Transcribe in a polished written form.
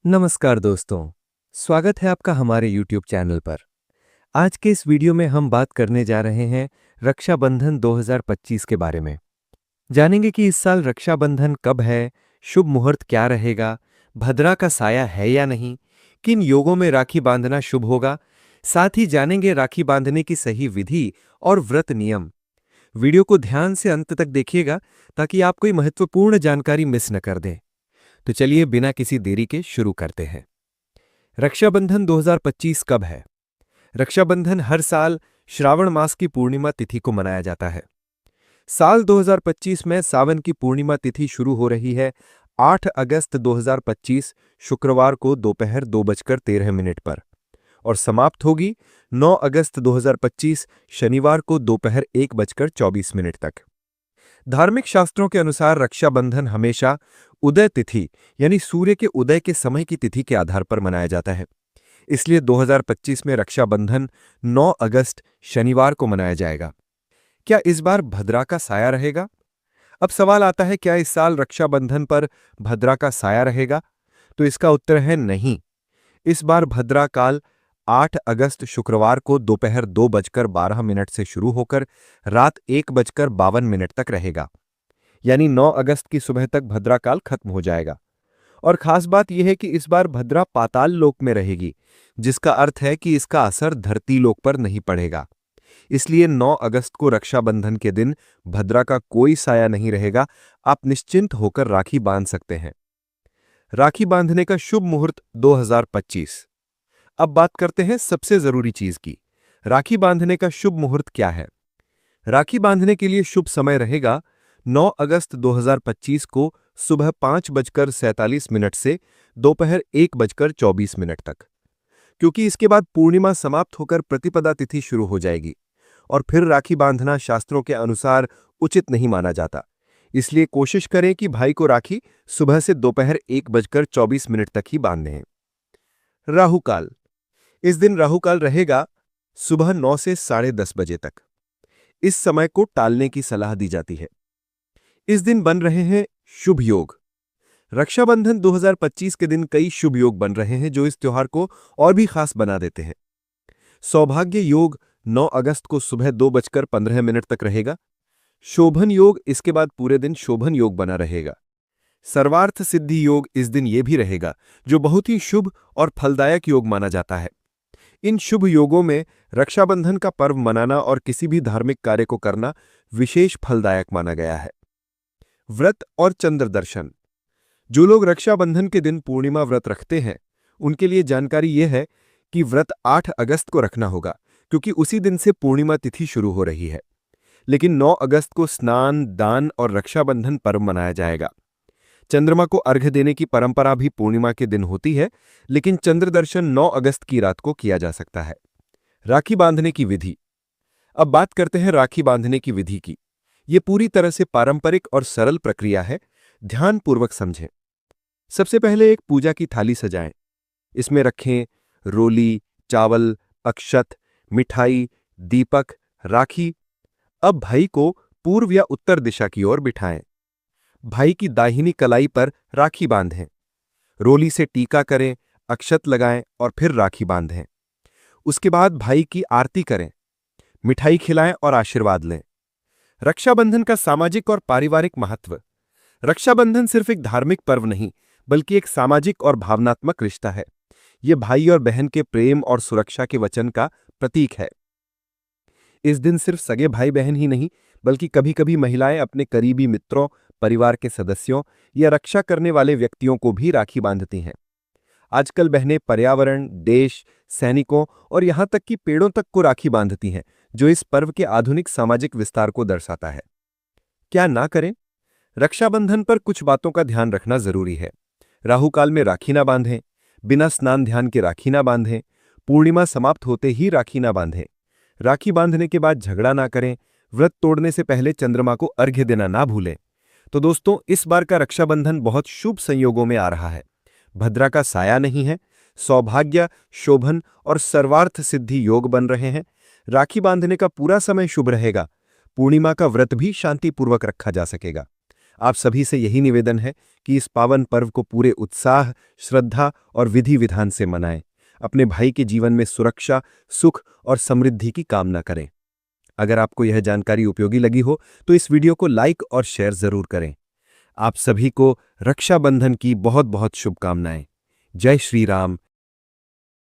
नमस्कार दोस्तों, स्वागत है आपका हमारे YouTube चैनल पर। आज के इस वीडियो में हम बात करने जा रहे हैं रक्षाबंधन 2025 के बारे में। जानेंगे कि इस साल रक्षाबंधन कब है, शुभ मुहूर्त क्या रहेगा, भद्रा का साया है या नहीं, किन योगों में राखी बांधना शुभ होगा। साथ ही जानेंगे राखी बांधने की सही विधि और व्रत नियम। वीडियो को ध्यान से अंत तक देखिएगा ताकि आप कोई महत्वपूर्ण जानकारी मिस न कर दें। तो चलिए बिना किसी देरी के शुरू करते हैं। रक्षाबंधन 2025 कब है? रक्षाबंधन हर साल श्रावण मास की पूर्णिमा तिथि को मनाया जाता है। साल 2025 में सावन की पूर्णिमा तिथि शुरू हो रही है 8 अगस्त 2025 शुक्रवार को दोपहर 2:13 पर और समाप्त होगी 9 अगस्त 2025 शनिवार को दोपहर 1:24 तक। धार्मिक शास्त्रों के अनुसार रक्षाबंधन हमेशा उदय तिथि यानी सूर्य के उदय के समय की तिथि के आधार पर मनाया जाता है। इसलिए 2025 में रक्षाबंधन 9 अगस्त शनिवार को मनाया जाएगा। क्या इस बार भद्रा का साया रहेगा? अब सवाल आता है, क्या इस साल रक्षाबंधन पर भद्रा का साया रहेगा? तो इसका उत्तर है नहीं। इस बार भद्रा काल 8 अगस्त शुक्रवार को दोपहर 2:12 से शुरू होकर रात 1:52 तक रहेगा। यानी 9 अगस्त की सुबह तक भद्रा काल खत्म हो जाएगा। और खास बात यह है कि इस बार भद्रा पाताल लोक में रहेगी, जिसका अर्थ है कि इसका असर धरती लोक पर नहीं पड़ेगा। इसलिए 9 अगस्त को रक्षाबंधन के दिन भद्रा का कोई साया नहीं रहेगा। आप निश्चिंत होकर राखी बांध सकते हैं। राखी बांधने का शुभ मुहूर्त 2025। अब बात करते हैं सबसे जरूरी चीज की, राखी बांधने का शुभ मुहूर्त क्या है। राखी बांधने के लिए शुभ समय रहेगा 9 अगस्त 2025 को सुबह 5:47 से दोपहर 1:24 तक, क्योंकि इसके बाद पूर्णिमा समाप्त होकर प्रतिपदा तिथि शुरू हो जाएगी और फिर राखी बांधना शास्त्रों के अनुसार उचित नहीं माना जाता। इसलिए कोशिश करें कि भाई को राखी सुबह से दोपहर 1:24 तक ही बांधें। राहुकाल। इस दिन राहुकाल रहेगा सुबह 9 से 10:30 बजे तक। इस समय को टालने की सलाह दी जाती है। इस दिन बन रहे हैं शुभ योग। रक्षाबंधन 2025 के दिन कई शुभ योग बन रहे हैं जो इस त्योहार को और भी खास बना देते हैं। सौभाग्य योग 9 अगस्त को सुबह 2:15 तक रहेगा। शोभन योग इसके बाद पूरे दिन शोभन योग बना रहेगा। सर्वार्थ सिद्धि योग इस दिन यह भी रहेगा, जो बहुत ही शुभ और फलदायक योग माना जाता है। इन शुभ योगों में रक्षाबंधन का पर्व मनाना और किसी भी धार्मिक कार्य को करना विशेष फलदायक माना गया है। व्रत और चंद्र दर्शन। जो लोग रक्षाबंधन के दिन पूर्णिमा व्रत रखते हैं, उनके लिए जानकारी यह है कि व्रत 8 अगस्त को रखना होगा, क्योंकि उसी दिन से पूर्णिमा तिथि शुरू हो रही है। लेकिन 9 अगस्त को स्नान, दान और रक्षाबंधन पर्व मनाया जाएगा। चंद्रमा को अर्घ्य देने की परंपरा भी पूर्णिमा के दिन होती है, लेकिन चंद्र दर्शन 9 अगस्त की रात को किया जा सकता है। राखी बांधने की विधि। अब बात करते हैं राखी बांधने की विधि की। यह पूरी तरह से पारंपरिक और सरल प्रक्रिया है, ध्यानपूर्वक समझें। सबसे पहले एक पूजा की थाली सजाएं। इसमें रखें रोली, चावल, अक्षत, मिठाई, दीपक, राखी। अब भाई को पूर्व या उत्तर दिशा की ओर बिठाएं। भाई की दाहिनी कलाई पर राखी बांधें। रोली से टीका करें, अक्षत लगाएं और फिर राखी बांधें। उसके बाद भाई की आरती करें, मिठाई खिलाएं और आशीर्वाद लें। रक्षाबंधन का सामाजिक और पारिवारिक महत्व। रक्षाबंधन सिर्फ एक धार्मिक पर्व नहीं, बल्कि एक सामाजिक और भावनात्मक रिश्ता है। यह भाई और बहन के प्रेम और सुरक्षा के वचन का प्रतीक है। इस दिन सिर्फ सगे भाई बहन ही नहीं, बल्कि कभी कभी महिलाएं अपने करीबी मित्रों, परिवार के सदस्यों या रक्षा करने वाले व्यक्तियों को भी राखी बांधती हैं। आजकल बहनें पर्यावरण, देश, सैनिकों और यहां तक कि पेड़ों तक को राखी बांधती हैं, जो इस पर्व के आधुनिक सामाजिक विस्तार को दर्शाता है। क्या ना करें? रक्षाबंधन पर कुछ बातों का ध्यान रखना जरूरी है। राहुकाल में राखी ना बांधें, बिना स्नान ध्यान के राखी ना बांधें, पूर्णिमा समाप्त होते ही राखी ना बांधें, राखी बांधने के बाद झगड़ा ना करें, व्रत तोड़ने से पहले चंद्रमा को अर्घ्य देना ना भूलें। तो दोस्तों, इस बार का रक्षाबंधन बहुत शुभ संयोगों में आ रहा है। भद्रा का साया नहीं है, सौभाग्य, शोभन और सर्वार्थ सिद्धि योग बन रहे हैं। राखी बांधने का पूरा समय शुभ रहेगा। पूर्णिमा का व्रत भी शांतिपूर्वक रखा जा सकेगा। आप सभी से यही निवेदन है कि इस पावन पर्व को पूरे उत्साह, श्रद्धा और विधि विधान से मनाएं। अपने भाई के जीवन में सुरक्षा, सुख और समृद्धि की कामना करें। अगर आपको यह जानकारी उपयोगी लगी हो तो इस वीडियो को लाइक और शेयर जरूर करें। आप सभी को रक्षाबंधन की बहुत बहुत शुभकामनाएं। जय श्री राम,